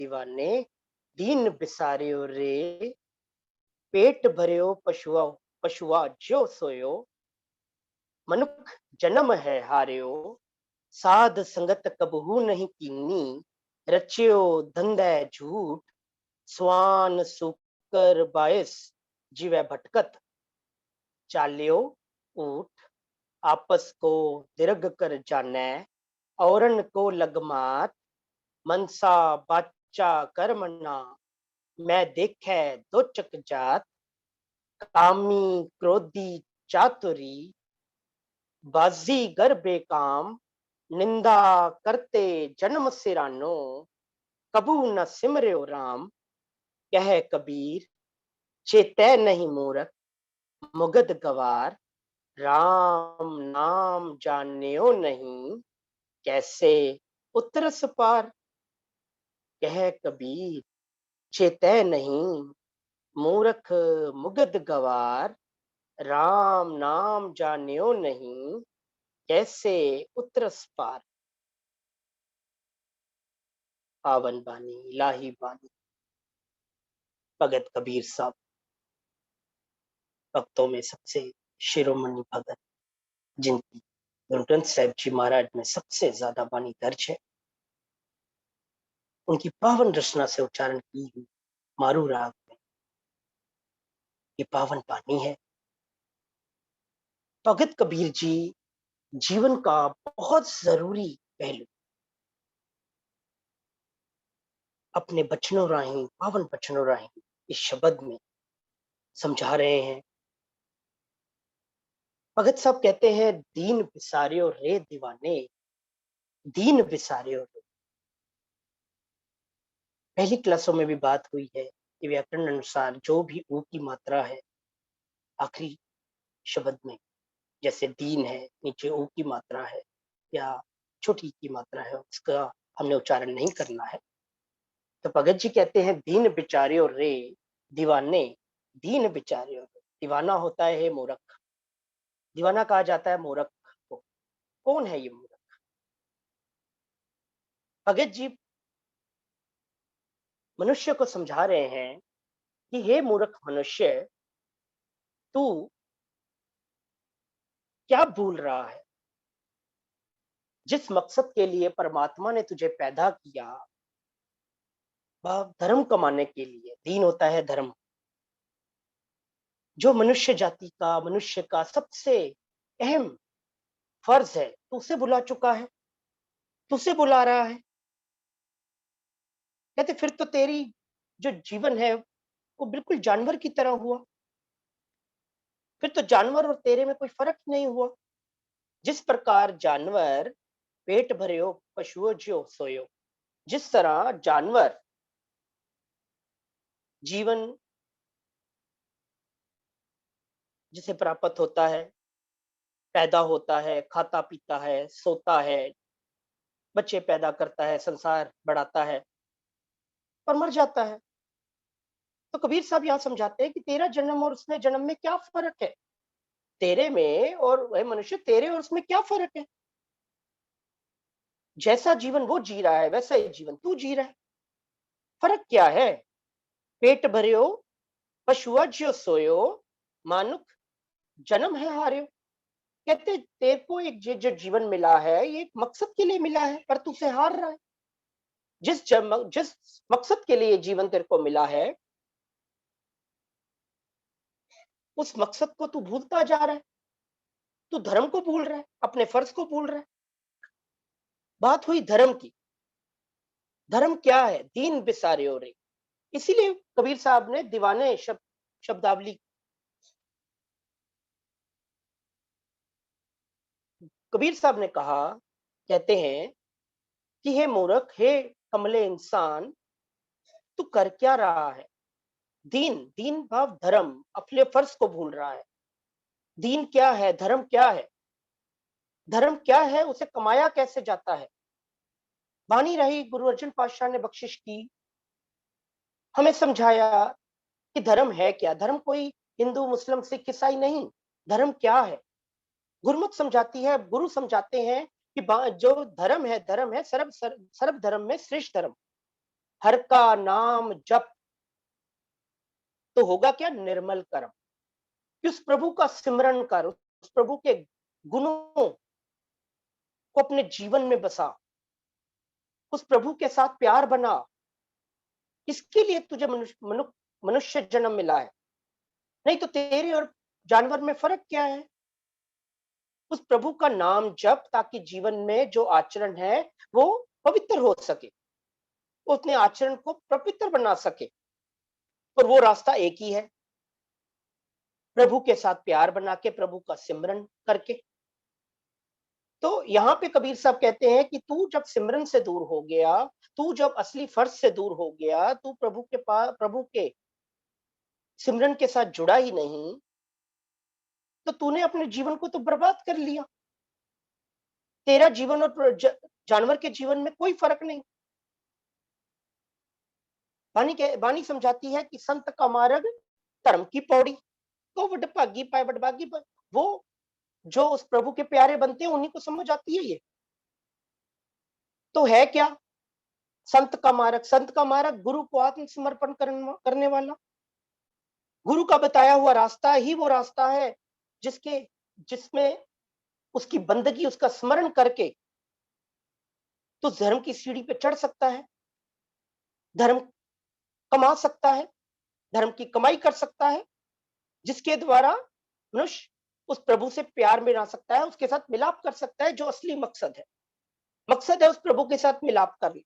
दीवाने दीन बिसारियो रे पेट भरियो पशुआ पशुआ जो सोयो मनुख जन्म है हारियो साध संगत कबहू नहीं कीनी रचियो धंधे झूठ स्वान सुकर बायस जीवे भटकत चालियो ऊठ आपस को दीर्घ कर जाने औरन को लगमात मनसा बाचा कर्मणा मैं देखे दो चक जात कामी क्रोधी चातुरी बाजीगर बेकाम निंदा करते जन्म सिरानो कबू न सिमर्यो राम कह कबीर चेतै नहीं मूरख मुगद गवार राम नाम जान्यो नहीं कैसे उतरस पार कह कबीर चेतै नहीं मूरख मुगद गवार राम नाम जान्यो नहीं कैसे उतरस पार। पावन बानी इलाही बानी भगत कबीर साहब भक्तों में सबसे शिरोमणि भगत जिनकी गुरु ग्रंथ साहिब जी महाराज में सबसे ज्यादा बानी दर्ज है, उनकी पावन रचना से उच्चारण की हुई मारू राग में ये पावन बानी है। भगत कबीर जी जीवन का बहुत जरूरी पहलू अपने बचनों राही पावन बचनों राही इस शब्द में समझा रहे हैं। भगत साहब कहते हैं दीन बिसारियो रे दीवाने दीन बिसारियो रे। पहली क्लासों में भी बात हुई है कि व्याकरण अनुसार जो भी ऊ की मात्रा है आखिरी शब्द में, जैसे दीन है नीचे ऊ की मात्रा है या छोटी की मात्रा है, उसका हमने उच्चारण नहीं करना है। तो भगत जी कहते हैं दीन बिचारियो रे दीवाने दीन बिचारियो रे। दीवाना होता है मूर्ख, दीवाना कहा जाता है मूर्ख को। कौन है ये मूर्ख? भगत जी मनुष्य को समझा रहे हैं कि हे मूर्ख मनुष्य, तू क्या भूल रहा है? जिस मकसद के लिए परमात्मा ने तुझे पैदा किया वह धर्म कमाने के लिए, दीन होता है धर्म, जो मनुष्य जाति का मनुष्य का सबसे अहम फर्ज है, तू उसे बुला चुका है, तुझसे बुला रहा है। कहते फिर तो तेरी जो जीवन है वो बिल्कुल जानवर की तरह हुआ, फिर तो जानवर और तेरे में कोई फर्क नहीं हुआ। जिस प्रकार जानवर पेट भरियो पशुओं ज्यो सोयो, जिस तरह जानवर जीवन जिसे प्राप्त होता है, पैदा होता है, खाता पीता है, सोता है, बच्चे पैदा करता है, संसार बढ़ाता है और मर जाता है। तो कबीर साहब यहाँ समझाते हैं कि तेरा जन्म और उसने जन्म में क्या फर्क है? तेरे में और वह मनुष्य, तेरे और उसमें क्या फर्क है? जैसा जीवन वो जी रहा है वैसा ही जीवन तू जी रहा है। फर्क क्या है? पेट भरियो पशुआ ज्यो सोयो मानुख जन्म है हारियो। कहते तेरे को एक जो जीवन मिला है ये एक मकसद के लिए मिला है, पर तू उसे हार रहा है। जिस मकसद के लिए जीवन तेरे को मिला है उस मकसद को तू भूलता जा रहा है। तू धर्म को भूल रहा है, अपने फर्ज को भूल रहा है। बात हुई धर्म की। धर्म क्या है? दीन बिसारियो रे। इसीलिए कबीर साहब ने दीवाने शब्दावली, कबीर साहब ने कहा, कहते हैं कि हे मूर्ख, हे कमले इंसान, तू कर क्या रहा है? दीन, दीन भाव धर्म, अपने फर्ज को भूल रहा है। दीन क्या है? धर्म क्या है? धर्म क्या है? उसे कमाया कैसे जाता है? बानी रही गुरु अर्जुन पातशाह ने बख्शिश की, हमें समझाया कि धर्म है क्या। धर्म कोई हिंदू मुस्लिम सिख ईसाई नहीं। धर्म क्या है? गुरमुख समझाती है, गुरु समझाते हैं कि जो धर्म है सर्व धर्म में श्रेष्ठ धर्म। हर का नाम जप, तो होगा क्या? निर्मल कर्म। कि उस प्रभु का सिमरन कर, उस प्रभु के गुणों को अपने जीवन में बसा, उस प्रभु के साथ प्यार बना। इसके लिए तुझे मनुष्य जन्म मिला है। नहीं तो तेरे और जानवर में फर्क क्या है? उस प्रभु का नाम जप, ताकि जीवन में जो आचरण है वो पवित्र हो सके, वो अपने आचरण को पवित्र बना सके। और वो रास्ता एक ही है, प्रभु के साथ प्यार बना के, प्रभु का सिमरन करके। तो यहाँ पे कबीर साहब कहते हैं कि तू जब सिमरन से दूर हो गया, तू जब असली फर्ज से दूर हो गया, तू प्रभु के पास, प्रभु के सिमरन के साथ जुड़ा ही नहीं, तो तूने अपने जीवन को तो बर्बाद कर लिया। तेरा जीवन और जानवर के जीवन में कोई फर्क नहीं। वाणी समझाती है कि संत का मार्ग धर्म की पौड़ी, तो वडभागी पाए वडभागी पाए। वो जो उस प्रभु के प्यारे बनते हैं उन्हीं को समझ आती है ये। तो है क्या संत का मार्ग? संत का मार्ग गुरु को आत्मसमर्पण करने वाला, गुरु का बताया हुआ रास्ता ही वो रास्ता है जिसके जिसमें उसकी बंदगी, उसका स्मरण करके तो धर्म की सीढ़ी पे चढ़ सकता है, धर्म कमा सकता है, धर्म की कमाई कर सकता है, जिसके द्वारा मनुष्य उस प्रभु से प्यार में आ सकता है, उसके साथ मिलाप कर सकता है, जो असली मकसद है। मकसद है उस प्रभु के साथ मिलाप करना।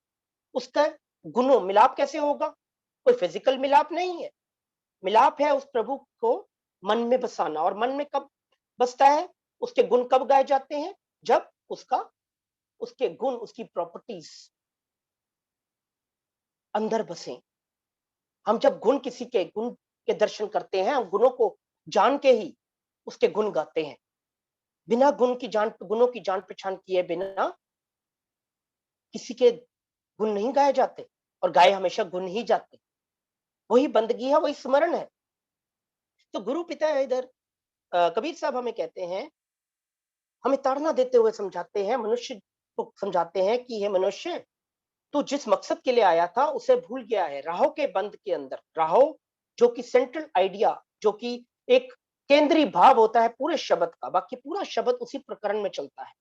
उसका गुणों मिलाप कैसे होगा? कोई फिजिकल मिलाप नहीं है, मिलाप है उस प्रभु को मन में बसाना। और मन में कब बसता है? उसके गुण कब गाए जाते हैं? जब उसके गुण, उसकी प्रॉपर्टीज अंदर बसे। हम जब किसी के गुण के दर्शन करते हैं, हम गुणों को जान के ही उसके गुण गाते हैं। बिना गुणों की जान पहचान किए बिना किसी के गुण नहीं गाए जाते, और गाए हमेशा गुण ही जाते। वही बंदगी है, वही स्मरण है। तो गुरु पिता है इधर, कबीर साहब हमें कहते हैं, हमें ताड़ना देते हुए समझाते हैं, मनुष्य को समझाते हैं कि हे मनुष्य, तू जिस मकसद के लिए आया था उसे भूल गया है। राहों के बंद के अंदर, राहों जो कि सेंट्रल आइडिया, जो कि एक केंद्रीय भाव होता है पूरे शब्द का, बाकी पूरा शब्द उसी प्रकरण में चलता है।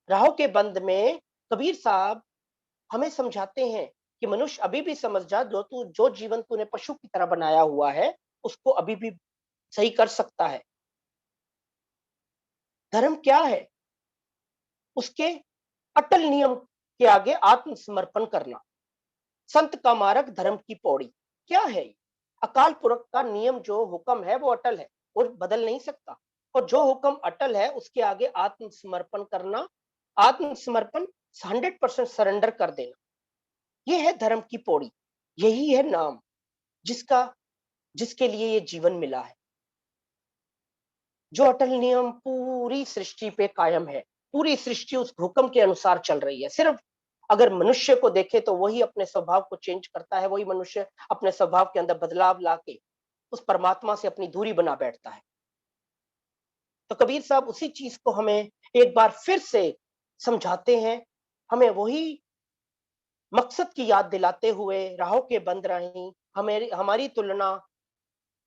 राहों के बंद में कबीर साहब हमें समझाते हैं कि मनुष्य अभी भी समझ जा, जो जीवन तूने पशु की तरह बनाया हुआ है उसको अभी भी सही कर सकता है। धर्म क्या है? उसके अटल नियम के आगे आत्मसमर्पण करना। संत का मार्ग धर्म की पौड़ी क्या है? अकाल पुरख का नियम, जो हुक्म है वो अटल है और बदल नहीं सकता। और जो हुक्म अटल है उसके आगे आत्मसमर्पण करना, आत्मसमर्पण 100% सरेंडर कर देना, ये है धर्म की पौड़ी। यही है नाम जिसका जिसके लिए ये जीवन मिला है। जो अटल नियम पूरी सृष्टि पे कायम है, पूरी सृष्टि उस हुक्म के अनुसार चल रही है। सिर्फ अगर मनुष्य को देखे तो वही अपने स्वभाव को चेंज करता है, वही मनुष्य अपने स्वभाव के अंदर बदलाव लाके उस परमात्मा से अपनी दूरी बना बैठता है। तो कबीर साहब उसी चीज को हमें एक बार फिर से समझाते हैं, हमें वही मकसद की याद दिलाते हुए, राहों के बंद रही हमें हमारी तुलना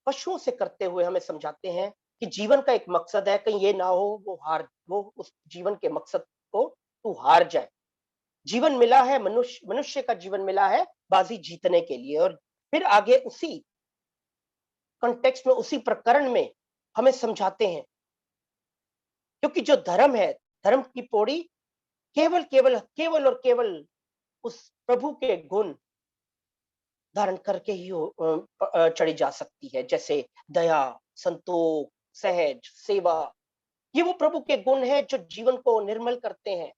पशुओं से करते हुए हमें समझाते हैं कि जीवन का एक मकसद है, कहीं ये ना हो वो उस जीवन के मकसद को तू हार जाए। जीवन मिला है, मनुष्य का जीवन मिला है बाजी जीतने के लिए। और फिर आगे उसी कॉन्टेक्स्ट में, उसी प्रकरण में हमें समझाते हैं, क्योंकि जो धर्म है, धर्म की पौड़ी केवल केवल केवल और केवल उस प्रभु के गुण धारण करके ही चढ़ी जा सकती है। जैसे दया, संतोष, सहज, सेवा, ये वो प्रभु के गुण हैं जो जीवन को निर्मल करते हैं,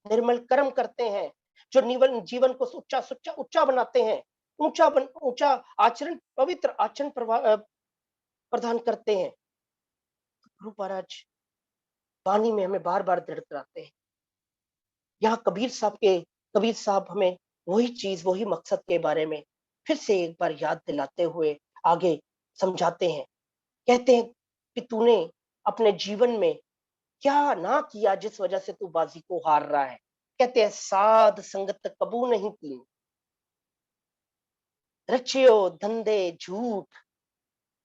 निर्मल कर्म करते हैं, जो जीवन को उच्चा सुच्चा उच्चा बनाते हैं, ऊंचा आचरण, पवित्र आचरण प्रदान करते हैं। गुरु महाराज वाणी में हमें बार बार दृढ़ कराते हैं। यहाँ कबीर साहब हमें वही चीज, वही मकसद के बारे में फिर से एक बार याद दिलाते हुए आगे समझाते हैं। कहते हैं कि तूने अपने जीवन में क्या ना किया जिस वजह से तू बाजी को हार रहा है। कहते हैं साध संगत कबू नहीं की, रचियो धंधे झूठ।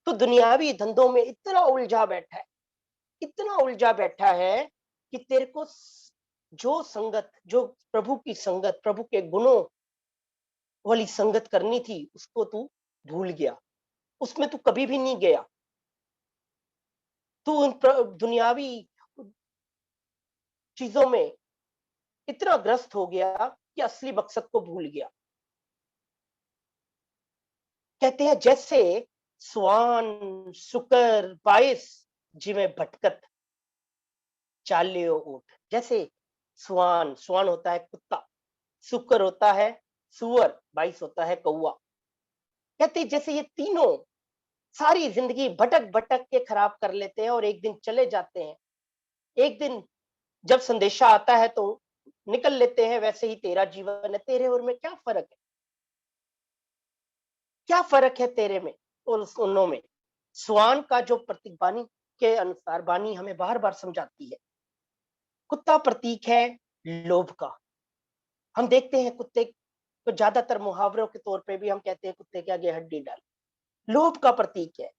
तो दुनियावी धंधों में इतना उलझा बैठा है, इतना उलझा बैठा है कि तेरे को जो संगत, जो प्रभु की संगत, प्रभु के गुणों वाली संगत करनी थी, उसको तू भूल गया, उसमें तू कभी भी नहीं गया। तू उन दुनियावी चीजों में इतना ग्रस्त हो गया कि असली मकसद को भूल गया। कहते हैं जैसे स्वान शुकर बाइस जिमें भटकत चालियो ऊठ। जैसे स्वान, स्वान होता है कुत्ता, शुकर होता है सुअर, बाइस होता है कौवा। कहते हैं जैसे ये तीनों सारी जिंदगी भटक भटक के खराब कर लेते हैं और एक दिन चले जाते हैं। एक दिन जब संदेशा आता है तो निकल लेते हैं। वैसे ही तेरा जीवन है, तेरे और में क्या फर्क है? क्या फर्क है तेरे में और उनों में? स्वान का जो प्रतीक बानी के अनुसार बानी हमें बार बार समझाती है, कुत्ता प्रतीक है लोभ का। हम देखते हैं कुत्ते को ज्यादातर मुहावरों के तौर पे भी हम कहते हैं कुत्ते के आगे हड्डी डाल। लोभ का प्रतीक है।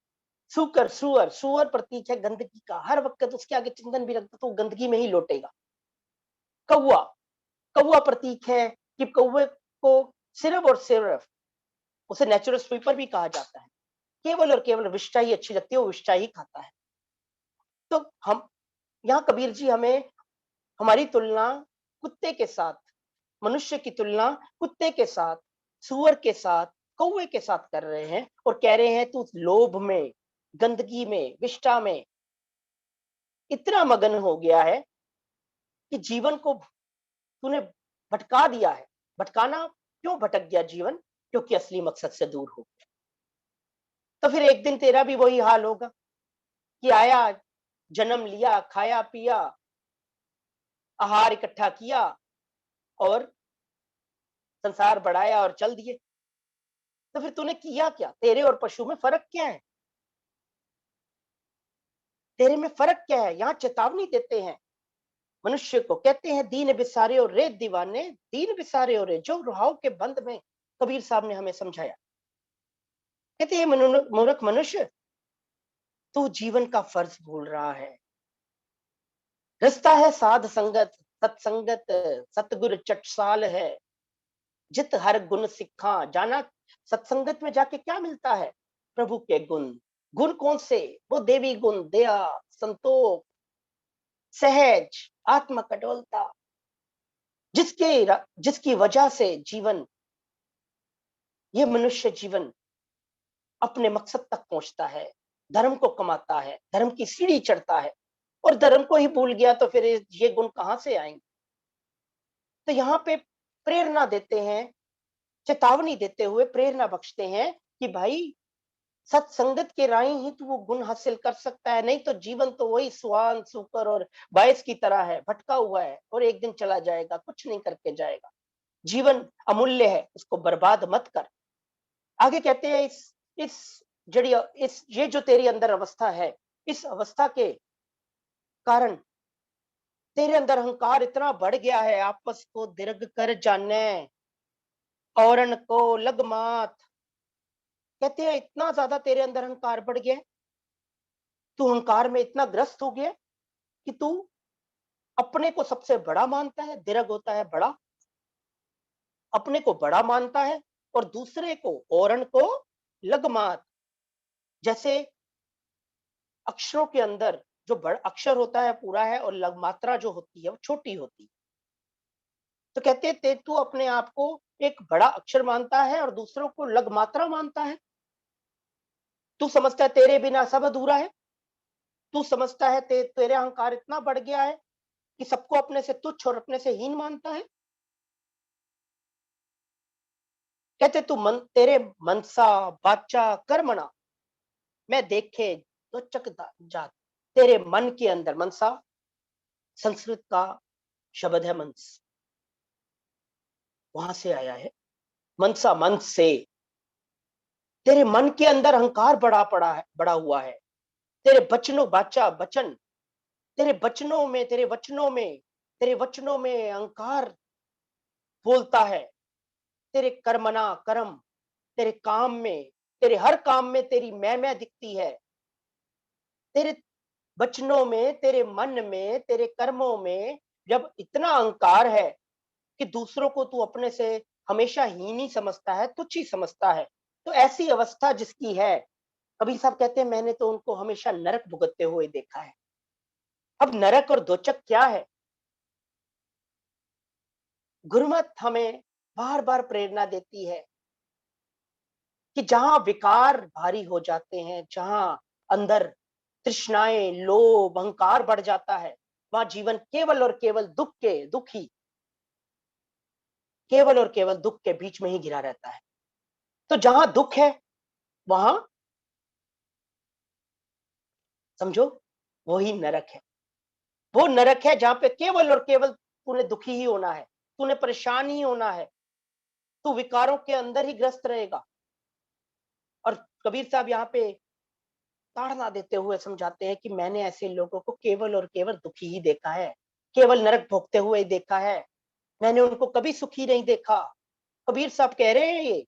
सुकर सुअर, सुअर प्रतीक है गंदगी का। हर वक्त उसके आगे चिंतन भी रखता तो गंदगी में ही लौटेगा। कौवा, कौवा प्रतीक है कि कौवे को सिर्फ और सिर्फ, उसे नेचुरल स्वीपर भी कहा जाता है, केवल और केवल विष्ठा ही अच्छी लगती है, वो विष्ठा ही खाता है। तो हम यहाँ कबीर जी हमें हमारी तुलना कुत्ते के साथ, मनुष्य की तुलना कुत्ते के साथ, सुअर के साथ, कौवे के साथ कर रहे हैं और कह रहे हैं तू लोभ में, गंदगी में, विष्ठा में इतना मगन हो गया है कि जीवन को तूने भटका दिया है। भटकाना क्यों भटक गया जीवन? क्योंकि असली मकसद से दूर हो गया। तो फिर एक दिन तेरा भी वही हाल होगा कि आया, जन्म लिया, खाया पिया, आहार इकट्ठा किया और संसार बढ़ाया और चल दिए। तो फिर तूने किया क्या? तेरे और पशु में फर्क क्या है? तेरे में फर्क क्या है? यहाँ चेतावनी देते हैं मनुष्य को, कहते हैं दीन बिसारे और रे दीवाने, दीन बिसारे और रे, जो रुहाव के बंद में कबीर साहब ने हमें समझाया। कहते हैं मूर्ख मनुष्य, तू जीवन का फर्ज भूल रहा है। रास्ता है साध संगत, सत्संगत, सतगुर चटसाल है, जित हर गुण सिखा जाना। सत्संगत में जाके क्या मिलता है? प्रभु के गुण। गुण कौन से? वो देवी गुण, दया, संतोष, सहज, आत्म कठोरता, जिसकी वजह से जीवन, ये मनुष्य जीवन अपने मकसद तक पहुंचता है, धर्म को कमाता है, धर्म की सीढ़ी चढ़ता है। और धर्म को ही भूल गया तो फिर ये गुण कहां से आएंगे? तो यहाँ पे प्रेरणा देते हैं, चेतावनी देते हुए प्रेरणा बख्शते हैं कि भाई सत्संगत के राही ही तो वो गुण हासिल कर सकता है, नहीं तो जीवन तो वही स्वान सुकर और बायस की तरह है, भटका हुआ है और एक दिन चला जाएगा, कुछ नहीं करके जाएगा। जीवन अमूल्य है, उसको बर्बाद मत कर। आगे कहते हैं इस जड़ी, इस ये जो तेरी अंदर अवस्था है, इस अवस्था के कारण तेरे अंदर अहंकार इतना बढ़ गया है, आपस को दीर्घ कर जाने औरन को लग मात। कहते हैं इतना ज्यादा तेरे अंदर अहंकार बढ़ गया, तू अहंकार में इतना ग्रस्त हो गया कि तू अपने को सबसे बड़ा मानता है, दीर्घ होता है बड़ा, अपने को बड़ा मानता है और दूसरे को, औरन को लग मात। जैसे अक्षरों के अंदर जो बड़ा अक्षर होता है पूरा है और लग मात्रा जो होती है वो छोटी होती है। तो कहते हैं तू अपने आप को एक बड़ा अक्षर मानता है और दूसरों को लग मात्रा मानता है। तू समझता है तेरे बिना सब अधूरा है। तू समझता है तेरे अहंकार इतना बढ़ गया है कि सबको अपने से तुच्छ और अपने से हीन मानता है। कहते तू मन, तेरे मनसा बाचा कर्मणा मैं देखे तो चक जात। तेरे मन के अंदर, मनसा संस्कृत का शब्द है, मनस, वहां से आया है। मनसा मन से, तेरे मन के अंदर अहंकार बड़ा पड़ा है, बड़ा हुआ है। तेरे बचनों, बाचा बचन, तेरे बचनों में, तेरे वचनों में, तेरे वचनों में अहंकार बोलता है। तेरे कर्मना कर्म, तेरे काम में, तेरे हर काम में तेरी मैं दिखती है। तेरे वचनों में, तेरे मन में, तेरे कर्मों में जब इतना अहंकार है कि दूसरों को तू अपने से हमेशा हीन ही समझता है, तुच्छ ही समझता है। तो ऐसी अवस्था जिसकी है, कबीर साहब कहते हैं मैंने तो उनको हमेशा नरक भुगतते हुए देखा है। अब नरक और दोचक क्या है? गुरुमत हमें बार-बार प्रेरणा देती है कि जहां विकार भारी हो जाते हैं, जहां अंदर तृष्णाएं, लोभ, अहंकार बढ़ जाता है, वहां जीवन केवल और केवल केवल और केवल दुख के बीच में ही घिरा रहता है। तो जहां दुख है, वहां समझो वही नरक है। वो नरक है जहां पे केवल और केवल तूने दुखी ही होना है, तूने परेशान ही होना है, तू विकारों के अंदर ही ग्रस्त रहेगा। और कबीर साहब यहाँ पे ताड़ना देते हुए समझाते हैं कि मैंने ऐसे लोगों को केवल और केवल दुखी ही देखा है, केवल नरक भोगते हुए ही देखा है। मैंने उनको कभी सुखी नहीं देखा। कबीर साहब कह रहे हैं ये।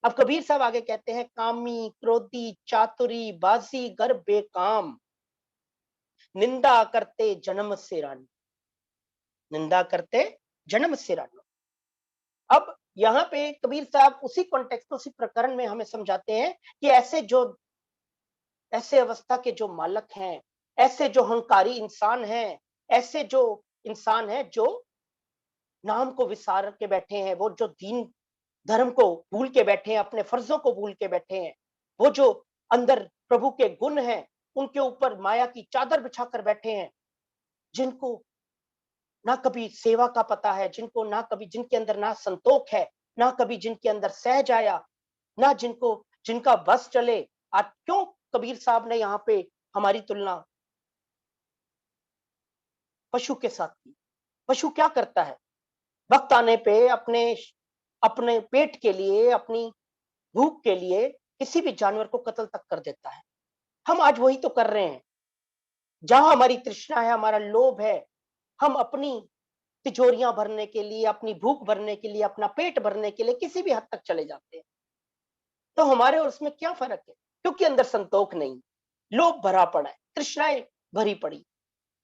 अब कबीर साहब आगे कहते हैं, कामी, क्रोधी, चातुरी, बाजीगर, बेकाम, निंदा करते जन्म से रानी, निंदा करते जन्म से रानी। अब यहाँ पे कबीर साहब उसी कॉन्टेक्स्ट, उसी प्रकरण में हमें समझाते हैं कि ऐसे अवस्था के जो मालक हैं, ऐसे जो हंकारी इंसान हैं, ऐसे जो इंसान हैं जो नाम को विसार के बैठे हैं, वो जो दीन धर्म को भूल के बैठे हैं, अपने फर्जों को भूल के बैठे हैं, वो जो अंदर प्रभु के गुण हैं, उनके ऊपर माया की चादर बिछाकर बैठे हैं, जिनको ना कभी सेवा का पता है, जिनको ना कभी, जिनके अंदर ना संतोष है, ना कभी जिनके अंदर सहज आया, ना जिनका बस चले। आज क्यों कबीर साहब ने यहाँ पे हमारी तुलना पशु के साथ की? पशु क्या करता है? वक्त आने पे अपने अपने पेट के लिए, अपनी भूख के लिए किसी भी जानवर को कत्ल तक कर देता है। हम आज वही तो कर रहे हैं। जहां हमारी तृष्णा है, हमारा लोभ है, हम अपनी तिजोरियां भरने के लिए, अपनी भूख भरने के लिए, अपना पेट भरने के लिए किसी भी हद तक चले जाते हैं। तो हमारे और उसमें क्या फर्क है? क्योंकि अंदर संतोष नहीं, लोभ भरा पड़ा है, तृष्णाएं भरी पड़ी।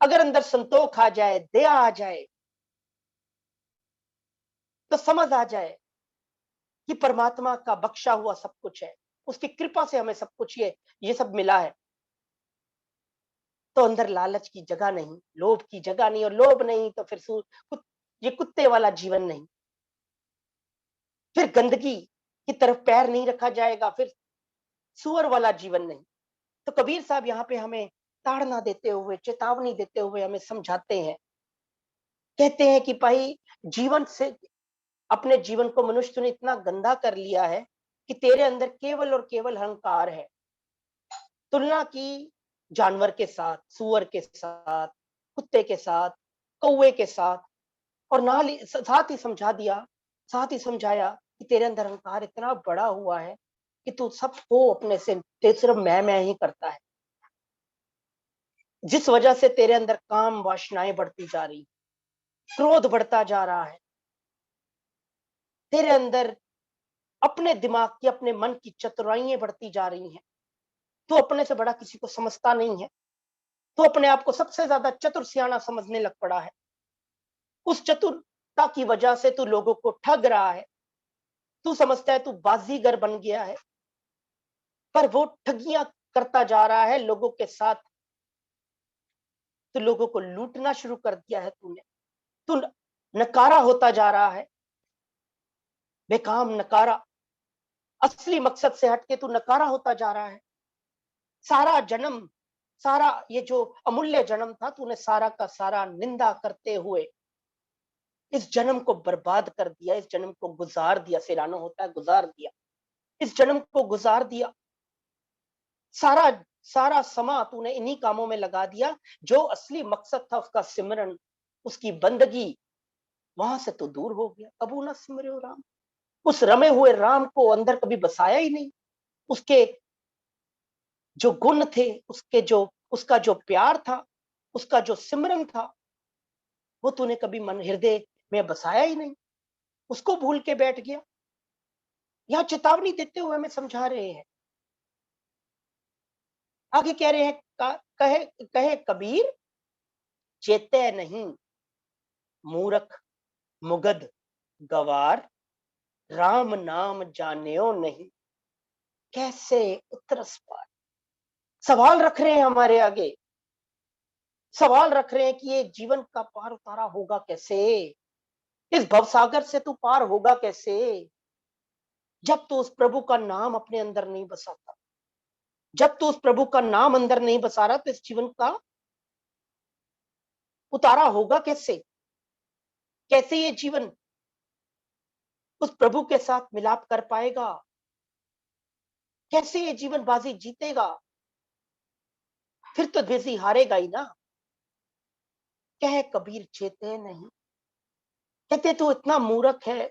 अगर अंदर संतोष आ जाए, दया आ जाए, तो समझ आ जाए कि परमात्मा का बख्शा हुआ सब कुछ है, उसकी कृपा से हमें सब कुछ ये सब मिला है, तो अंदर लालच की जगह नहीं, लोभ की जगह नहीं, और लोभ नहीं तो फिर ये कुत्ते वाला जीवन नहीं, फिर गंदगी की तरफ पैर नहीं रखा जाएगा, फिर सुअर वाला जीवन नहीं। तो कबीर साहब यहाँ पे हमें ताड़ना देते हुए, चेतावनी देते हुए हमें समझाते हैं, कहते हैं कि भाई, जीवन से अपने जीवन को मनुष्य ने इतना गंदा कर लिया है कि तेरे अंदर केवल और केवल अहंकार है। तुलना की जानवर के साथ, सुअर के साथ, कुत्ते के साथ, कौवे के साथ, और साथ ही समझा दिया, साथ ही समझाया कि तेरे अंदर अहंकार इतना बड़ा हुआ है कि तू सबको अपने से सिर्फ मैं ही करता है, जिस वजह से तेरे अंदर काम वासनाएं बढ़ती जा रही, क्रोध बढ़ता जा रहा है, तेरे अंदर अपने दिमाग की, अपने मन की चतुराइयां बढ़ती जा रही हैं। तू अपने से बड़ा किसी को समझता नहीं है, तू अपने आप को सबसे ज्यादा चतुर सियाना समझने लग पड़ा है। उस चतुरता की वजह से तू लोगों को ठग रहा है, तू समझता है तू बाजीगर बन गया है, पर वो ठगियां करता जा रहा है लोगों के साथ। तो लोगों को लूटना शुरू कर दिया है तूने, तू नकारा होता जा रहा है, बेकाम नकारा, असली मकसद से हटके तू नकारा होता जा रहा है। सारा जन्म, सारा ये जो अमूल्य जन्म था, तूने सारा का सारा निंदा करते हुए इस जन्म को बर्बाद कर दिया, इस जन्म को गुजार दिया। सिरानो होता है गुजार दिया, इस जन्म को गुजार दिया। सारा सारा समा तूने इन्हीं कामों में लगा दिया, जो असली मकसद था उसका सिमरन, उसकी बंदगी, वहां से तो दूर हो गया। कबू ना सिमरे राम, उस रमे हुए राम को अंदर कभी बसाया ही नहीं। उसके जो गुण थे, उसका जो प्यार था, उसका जो सिमरन था, वो तूने कभी मन हृदय में बसाया ही नहीं, उसको भूल के बैठ गया। यहाँ चेतावनी देते हुए हमें समझा रहे हैं। आगे कह रहे हैं, कहे कहे कबीर, चेते नहीं, मूरख मुगद गवार, राम नाम जान्यो नहीं, कैसे उतरस पार। सवाल रख रहे हैं हमारे आगे, सवाल रख रहे हैं कि ये जीवन का पार उतारा होगा कैसे, इस भवसागर से तू पार होगा कैसे, जब तू उस प्रभु का नाम अपने अंदर नहीं बसाता। जब तू उस प्रभु का नाम अंदर नहीं बसा रहा, तो इस जीवन का उतारा होगा कैसे, कैसे ये जीवन उस प्रभु के साथ मिलाप कर पाएगा, कैसे ये जीवन बाजी जीतेगा, फिर तो देसी हारेगा ही ना। कह कबीर चेते नहीं, कहते तू इतना मूर्ख है,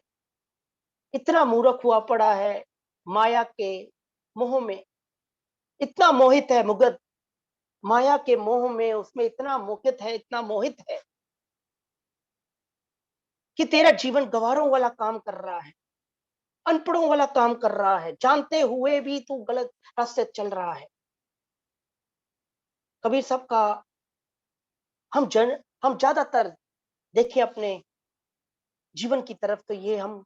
इतना मूर्ख हुआ पड़ा है, माया के मोह में इतना मोहित है, मुगध माया के मोह में, उसमें इतना मोहित है, इतना मोहित है कि तेरा जीवन गवारों वाला काम कर रहा है, अनपढ़ों वाला काम कर रहा है, जानते हुए भी तू गलत रास्ते चल रहा है। कबीर साहब का हम ज्यादातर देखें अपने जीवन की तरफ, तो ये हम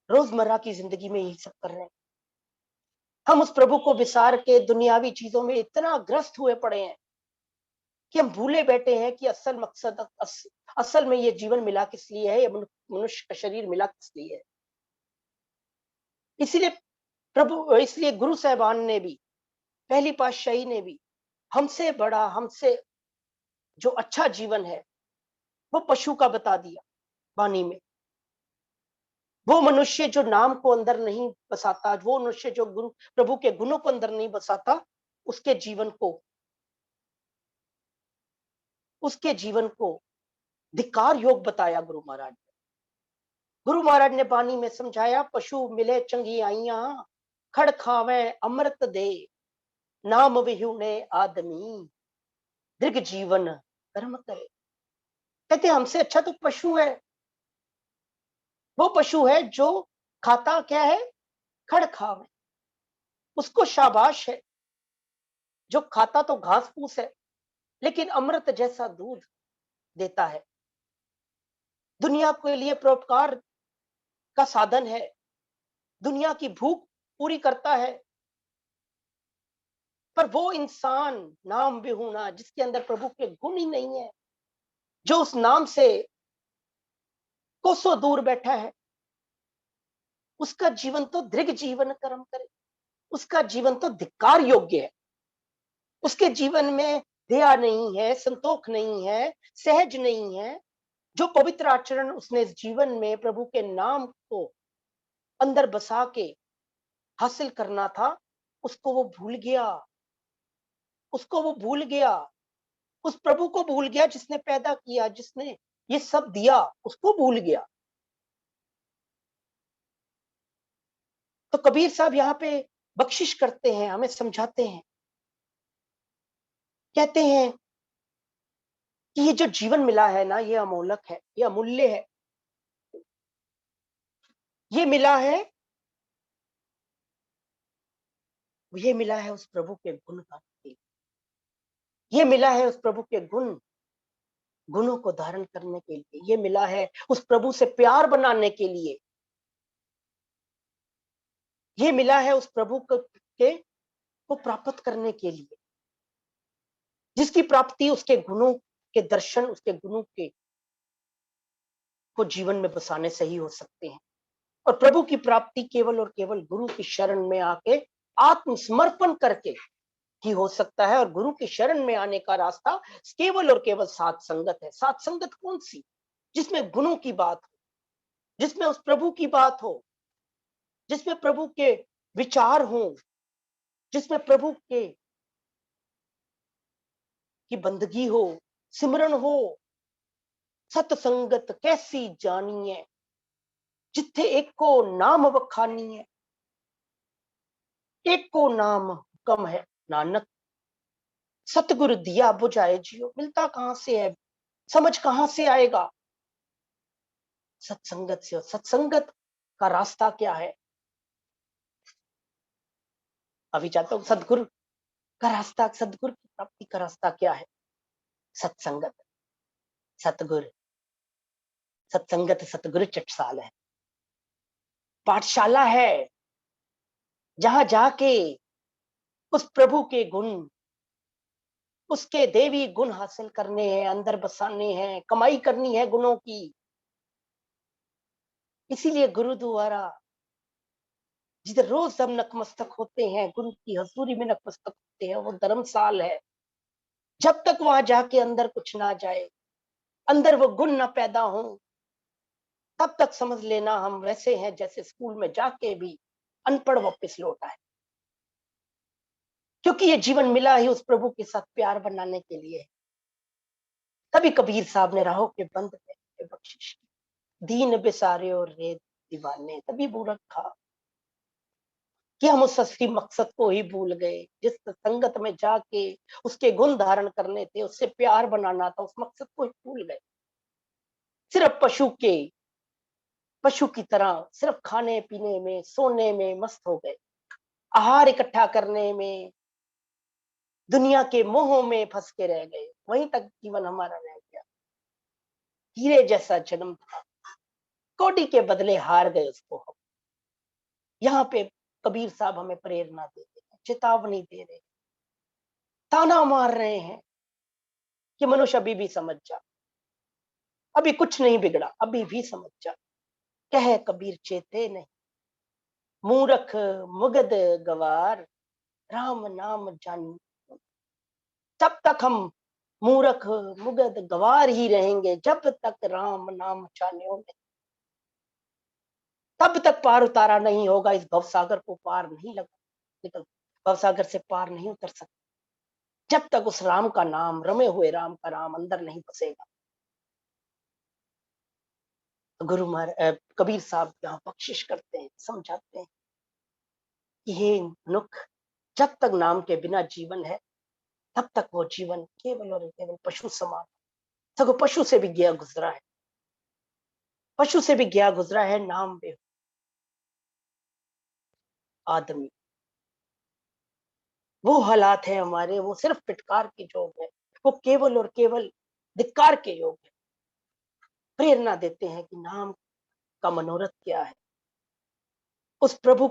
रोजमर्रा की जिंदगी में यही सब कर रहे हैं। हम उस प्रभु को विसार के दुनियावी चीजों में इतना ग्रस्त हुए पड़े हैं कि हम भूले बैठे हैं कि असल मकसद, असल में ये जीवन मिला किस लिए है, ये मनुष्य का शरीर मिला किस लिए है। इसीलिए इसलिए गुरु साहबान ने भी, पहली पातशाही ने भी हमसे बड़ा, हमसे जो अच्छा जीवन है वो पशु का बता दिया वाणी में। वो मनुष्य जो नाम को अंदर नहीं बसाता, वो मनुष्य जो गुरु प्रभु के गुणों को अंदर नहीं बसाता, उसके जीवन को उसके जीवन को धिक्कार योग बताया गुरु महाराज ने। गुरु महाराज ने वाणी में समझाया, पशु मिले चंगी आइया, खड़ खावे अमृत दे, नाम विहुणे आदमी, दीर्घ जीवन कर्म करे। कहते हमसे अच्छा तो पशु है, वो पशु है जो खाता क्या है, खड़ खावे, उसको शाबाश है। जो खाता तो घास फूस है, लेकिन अमृत जैसा दूध देता है, दुनिया के लिए परोपकार का साधन है, दुनिया की भूख पूरी करता है। पर वो इंसान नाम विहूणा, जिसके अंदर प्रभु के गुण ही नहीं है, जो उस नाम से कोसों दूर बैठा है, उसका जीवन तो दीर्घ जीवन कर्म करे, उसका जीवन तो धिक्कार योग्य है। उसके जीवन में दया नहीं है, संतोष नहीं है, सहज नहीं है। जो पवित्र आचरण उसने इस जीवन में प्रभु के नाम को अंदर बसा के हासिल करना था, उसको वो भूल गया, उसको वो भूल गया, उस प्रभु को भूल गया जिसने पैदा किया, जिसने ये सब दिया, उसको भूल गया। तो कबीर साहब यहाँ पे बख्शिश करते हैं, हमें समझाते हैं, कहते हैं कि ये जो जीवन मिला है ना, ये अमोलक है, ये अमूल्य है। ये मिला है, ये मिला है उस प्रभु के गुण का, ये मिला है उस प्रभु के गुणों को धारण करने के लिए, ये मिला है उस प्रभु से प्यार बनाने के लिए, ये मिला है उस प्रभु को प्राप्त करने के लिए, जिसकी प्राप्ति उसके गुणों के दर्शन, उसके गुणों के को जीवन में बसाने से ही हो सकते हैं। और प्रभु की प्राप्ति केवल और केवल गुरु की शरण में आके आत्मसमर्पण करके ही हो सकता है। और गुरु की शरण में आने का रास्ता केवल और केवल सात संगत है। सात संगत कौन सी? जिसमें गुणों की बात हो, जिसमें उस प्रभु की बात हो, जिसमें प्रभु के विचार हो, जिसमें प्रभु के की बंदगी हो, सिमरन हो। सतसंगत कैसी जानिए, जिथे एक को नाम बखानी, एक को नाम हुक्म है नानक, सतगुरु दिया बुझाए जियो। मिलता कहां से है, समझ कहां से आएगा? सत्संगत से। सत्संगत का रास्ता क्या है? अभी चाहता हूँ सदगुरु का रास्ता, सदगुरु की प्राप्ति का रास्ता क्या है? सत्संगत, सतगुरु, सत्संगत सतगुरु चटसाल है, पाठशाला है, जहां जाके उस प्रभु के गुण, उसके देवी गुण हासिल करने हैं, अंदर बसाने हैं, कमाई करनी है गुणों की। इसीलिए गुरु द्वारा जिधर रोज हम नतमस्तक होते हैं, गुरु की हजूरी में नतमस्तक होते हैं, वो धर्मसाल है। जब तक वहां जाके अंदर कुछ ना जाए, अंदर वो गुण ना पैदा हो, तब तक समझ लेना हम वैसे हैं जैसे स्कूल में जाके भी अनपढ़ वापस लौट आए। क्योंकि ये जीवन मिला ही उस प्रभु के साथ प्यार बनाने के लिए। तभी कबीर साहब ने राहों के बंद में बख्शिश की, दीन बेसारे और रे दीवाने। तभी बूढ़ा था कि हम उस असली मकसद को ही भूल गए, जिस संगत में जाके उसके गुण धारण करने थे, उससे प्यार बनाना था, उस मकसद को ही भूल गए। सिर्फ पशु की तरह सिर्फ खाने पीने में, सोने में मस्त हो गए, आहार इकट्ठा करने में, दुनिया के मोह में फंस के रह गए। वहीं तक जीवन हमारा रह गया। हीरे जैसा जन्म था, कौड़ी के बदले हार गए उसको हम। यहाँ पे कबीर साहब हमें प्रेरणा दे रहे हैं, चेतावनी दे रहे हैं, ताना मार रहे हैं कि मनुष्य अभी भी समझ जा, अभी कुछ नहीं बिगड़ा, अभी भी समझ जा। कह कबीर चेते नहीं, मूर्ख मुगद गवार, राम नाम जानी। तब तक हम मूर्ख मुगद गवार ही रहेंगे जब तक राम नाम जानियो नहीं। तब तक पार उतारा नहीं होगा, इस भवसागर को पार नहीं लगा निकल, भवसागर से पार नहीं उतर सकते जब तक उस राम का नाम, रमे हुए राम का नाम अंदर नहीं बसेगा। तो कबीर साहब यहाँ बख्शिश करते हैं, समझाते हैं कि हे मनुख, जब तक नाम के बिना जीवन है, तब तक वो जीवन केवल और केवल पशु समान। सगो पशु से भी गया गुजरा है, पशु से भी गया गुजरा है नाम बे आदमी। वो हालात है हमारे, वो सिर्फ फिटकार के योग है, वो केवल और केवल धिक्कार के योग है। प्रेरणा देते हैं कि नाम का मनोरथ क्या है, उस प्रभु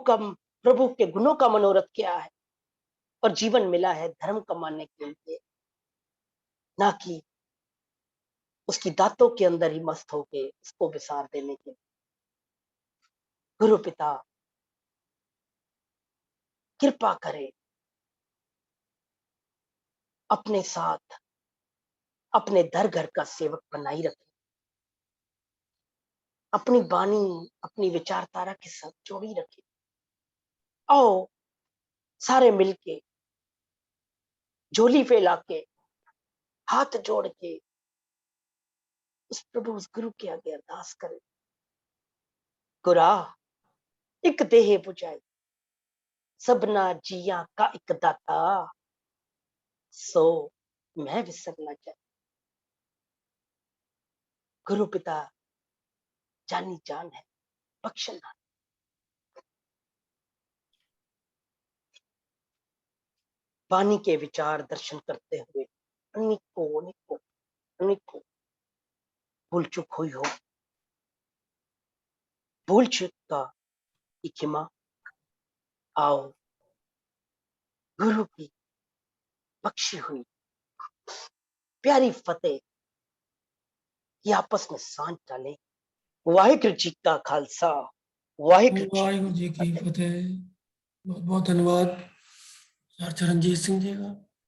के गुणों का मनोरथ क्या है। और जीवन मिला है धर्म कमाने के लिए, ना कि उसकी दांतों के अंदर ही मस्त होके उसको विसार देने के लिए। गुरु पिता कृपा करे, अपने साथ अपने दर घर का सेवक बनाई रखे, अपनी बानी अपनी विचारधारा के साथ जोड़ी रखे। आओ सारे मिलके झोली फैला के, हाथ जोड़ के उस प्रभु उस गुरु के आगे अरदास करें। गुरा एक देह बुझाई, सबना जिया का एक दाता, सो मैं विसर ना जाए। गुरु पिता जानी जान है, बख्शना। वाणी के विचार दर्शन करते हुए अनेकों भूल चूक हुई हो, भूल चूक का क्षमा। आओ गुरु की बख्शी हुई प्यारी फतेह की आपस में सांझ डालें। वाहिगुरु जी का खालसा, वाहिगुरु जी वाहिगुरु जी की फतेह। बहुत बहुत धन्यवाद सर चरणजीत सिंह जी का।